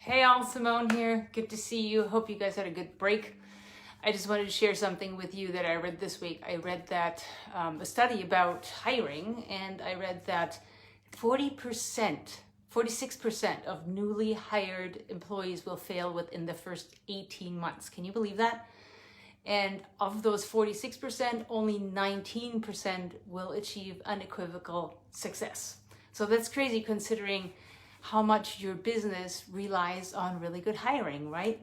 Hey all, Simone here. Good to see you. Hope you guys had a good break. I just wanted to share something with you that I read this week. I read that a study about hiring, and I read that 46% of newly hired employees will fail within the first 18 months. Can you believe that? And of those 46%, only 19% will achieve unequivocal success. So that's crazy considering how much your business relies on really good hiring, right?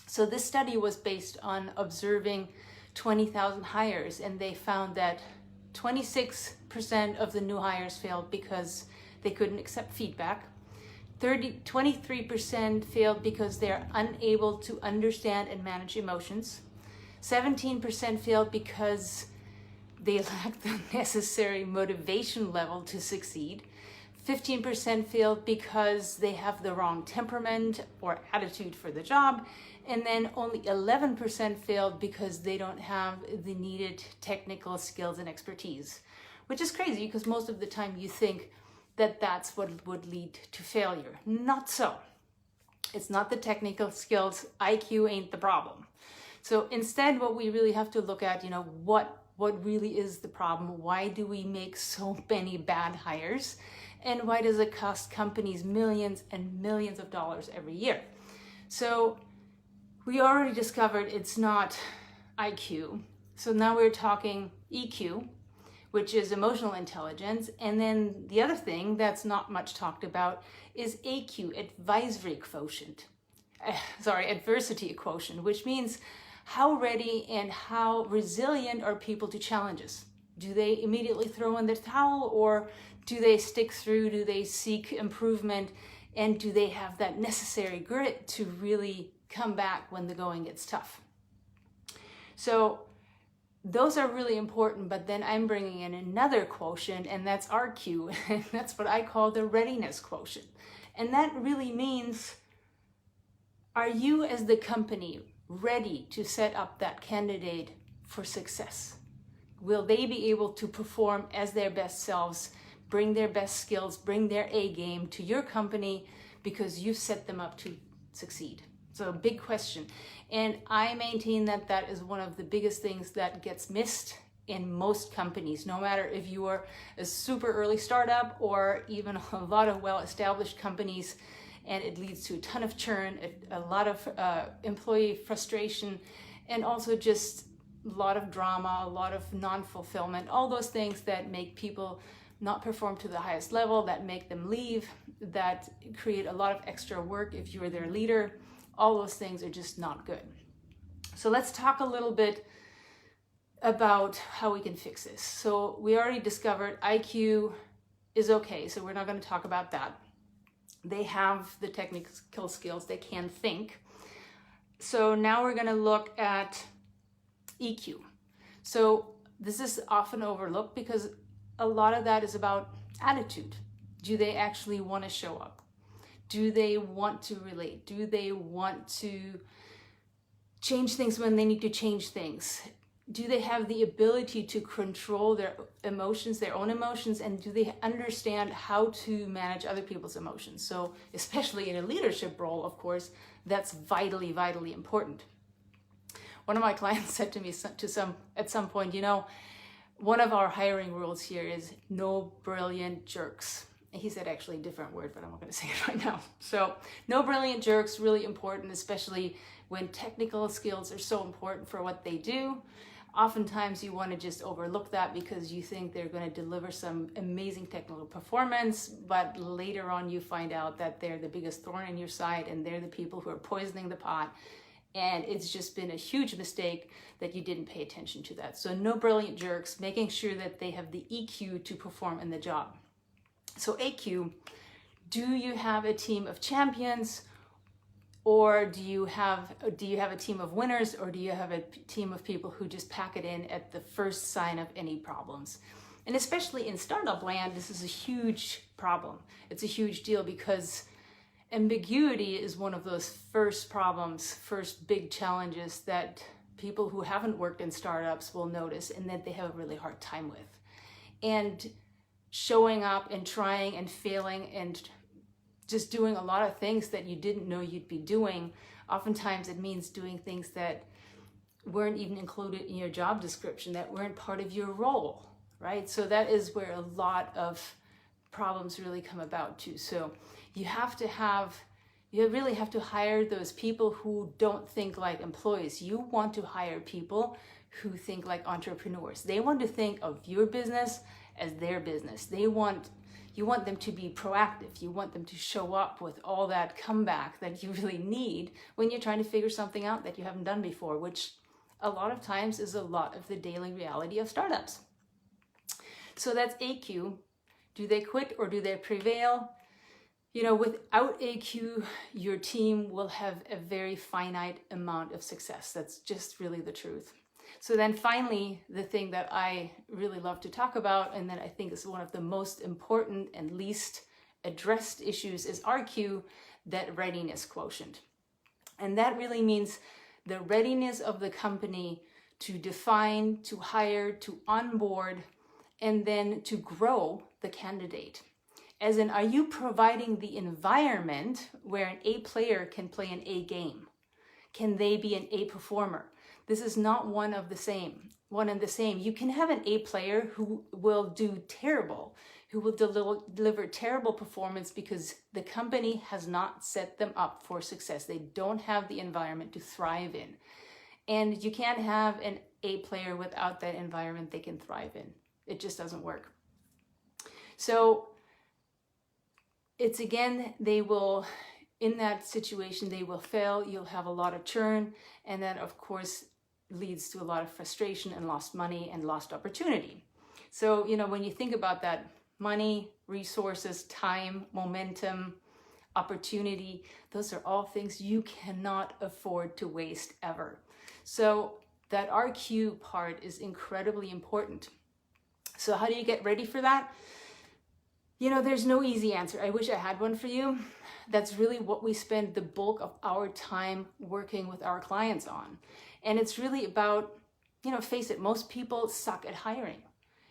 So this study was based on observing 20,000 hires, and they found that 26% of the new hires failed because they couldn't accept feedback. 23% failed because they're unable to understand and manage emotions. 17% failed because they lack the necessary motivation level to succeed. 15% failed because they have the wrong temperament or attitude for the job. And then only 11% failed because they don't have the needed technical skills and expertise, which is crazy because most of the time you think that that's what would lead to failure. Not so. It's not the technical skills. IQ ain't the problem. So instead, what we really have to look at, what really is the problem? Why do we make so many bad hires? And why does it cost companies millions and millions of dollars every year? So we already discovered it's not IQ. So now we're talking EQ, which is emotional intelligence. And then the other thing that's not much talked about is AQ, advisory quotient. Adversity quotient, which means how ready and how resilient are people to challenges? Do they immediately throw in the towel, or do they stick through? Do they seek improvement? And do they have that necessary grit to really come back when the going gets tough? So those are really important, but then I'm bringing in another quotient, and that's RQ, and that's what I call the readiness quotient. And that really means, are you as the company ready to set up that candidate for success? Will they be able to perform as their best selves, bring their best skills, bring their A game to your company because you've set them up to succeed? So a big question. And I maintain that that is one of the biggest things that gets missed in most companies, no matter if you are a super early startup or even a lot of well-established companies, and it leads to a ton of churn, a lot of employee frustration, and also just a lot of drama, a lot of non-fulfillment, all those things that make people not perform to the highest level, that make them leave, that create a lot of extra work if you're their leader. All those things are just not good. So let's talk a little bit about how we can fix this. So we already discovered IQ is okay, so we're not going to talk about that. They have the technical skills, they can think. So now we're going to look at EQ. So this is often overlooked because a lot of that is about attitude. Do they actually want to show up? Do they want to relate? Do they want to change things when they need to change things? Do they have the ability to control their emotions, their own emotions, and do they understand how to manage other people's emotions? So especially in a leadership role, of course, that's vitally, vitally important. One of my clients said to me at some point, one of our hiring rules here is no brilliant jerks. He said actually a different word, but I'm not going to say it right now. So no brilliant jerks, really important, especially when technical skills are so important for what they do. Oftentimes you want to just overlook that because you think they're going to deliver some amazing technical performance, but later on you find out that they're the biggest thorn in your side and they're the people who are poisoning the pot. And it's just been a huge mistake that you didn't pay attention to that. So no brilliant jerks, making sure that they have the EQ to perform in the job. So AQ, do you have a team of champions, or do you have a team of winners, or do you have a team of people who just pack it in at the first sign of any problems? And especially in startup land, this is a huge problem. It's a huge deal because ambiguity is one of those first problems, first big challenges that people who haven't worked in startups will notice and that they have a really hard time with. And showing up and trying and failing and just doing a lot of things that you didn't know you'd be doing. Oftentimes it means doing things that weren't even included in your job description, that weren't part of your role, right? So that is where a lot of problems really come about too. So you really have to hire those people who don't think like employees. You want to hire people who think like entrepreneurs. They want to think of your business as their business. You want them to be proactive. You want them to show up with all that comeback that you really need when you're trying to figure something out that you haven't done before, which a lot of times is a lot of the daily reality of startups. So that's AQ. Do they quit or do they prevail? You know, without AQ, your team will have a very finite amount of success. That's just really the truth. So then finally, the thing that I really love to talk about, and that I think is one of the most important and least addressed issues, is RQ, that readiness quotient. And that really means the readiness of the company to define, to hire, to onboard, and then to grow the candidate. As in, are you providing the environment where an A player can play an A game? Can they be an A performer? This is not one and the same. You can have an A player who will do terrible, who will deliver terrible performance because the company has not set them up for success. They don't have the environment to thrive in. And you can't have an A player without that environment they can thrive in. It just doesn't work. So it's again, in that situation, they will fail. You'll have a lot of churn. And that, of course, leads to a lot of frustration and lost money and lost opportunity. So, you know, when you think about that, money, resources, time, momentum, opportunity, those are all things you cannot afford to waste ever. So that RQ part is incredibly important. So how do you get ready for that? You know, there's no easy answer. I wish I had one for you. That's really what we spend the bulk of our time working with our clients on. And it's really about, you know, face it, most people suck at hiring.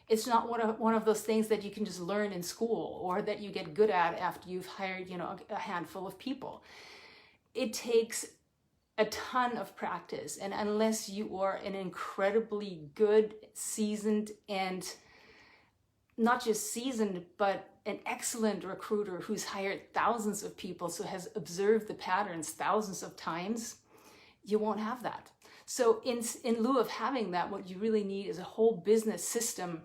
It's not one of those things that you can just learn in school or that you get good at after you've hired, you know, a handful of people. It takes a ton of practice. And unless you are an incredibly good, seasoned, and not just seasoned, but an excellent recruiter who's hired thousands of people, so has observed the patterns thousands of times, you won't have that. So in lieu of having that, what you really need is a whole business system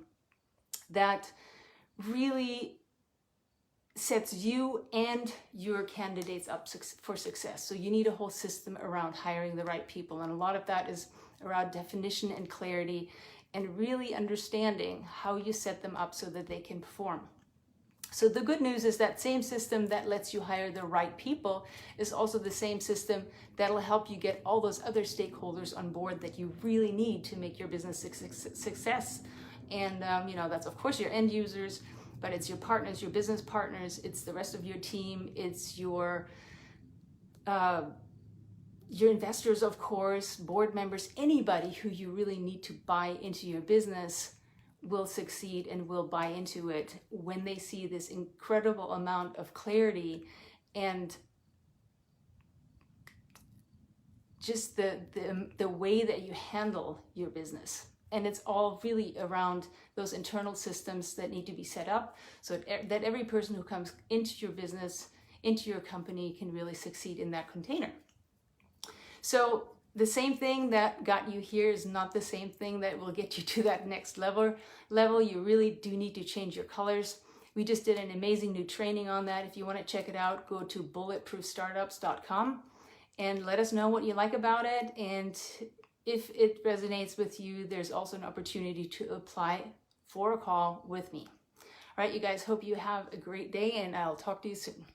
that really sets you and your candidates up for success. So you need a whole system around hiring the right people. And a lot of that is around definition and clarity and really understanding how you set them up so that they can perform. So the good news is that same system that lets you hire the right people is also the same system that'll help you get all those other stakeholders on board that you really need to make your business success. And you know, that's of course your end users, but it's your partners, your business partners, it's the rest of your team, it's your investors, of course, board members, anybody who you really need to buy into your business will succeed and will buy into it when they see this incredible amount of clarity and just the way that you handle your business. And it's all really around those internal systems that need to be set up so that every person who comes into your business, into your company, can really succeed in that container. So the same thing that got you here is not the same thing that will get you to that next level. You really do need to change your colors. We just did an amazing new training on that. If you want to check it out, go to bulletproofstartups.com and let us know what you like about it. And if it resonates with you, there's also an opportunity to apply for a call with me. All right, you guys, hope you have a great day, and I'll talk to you soon.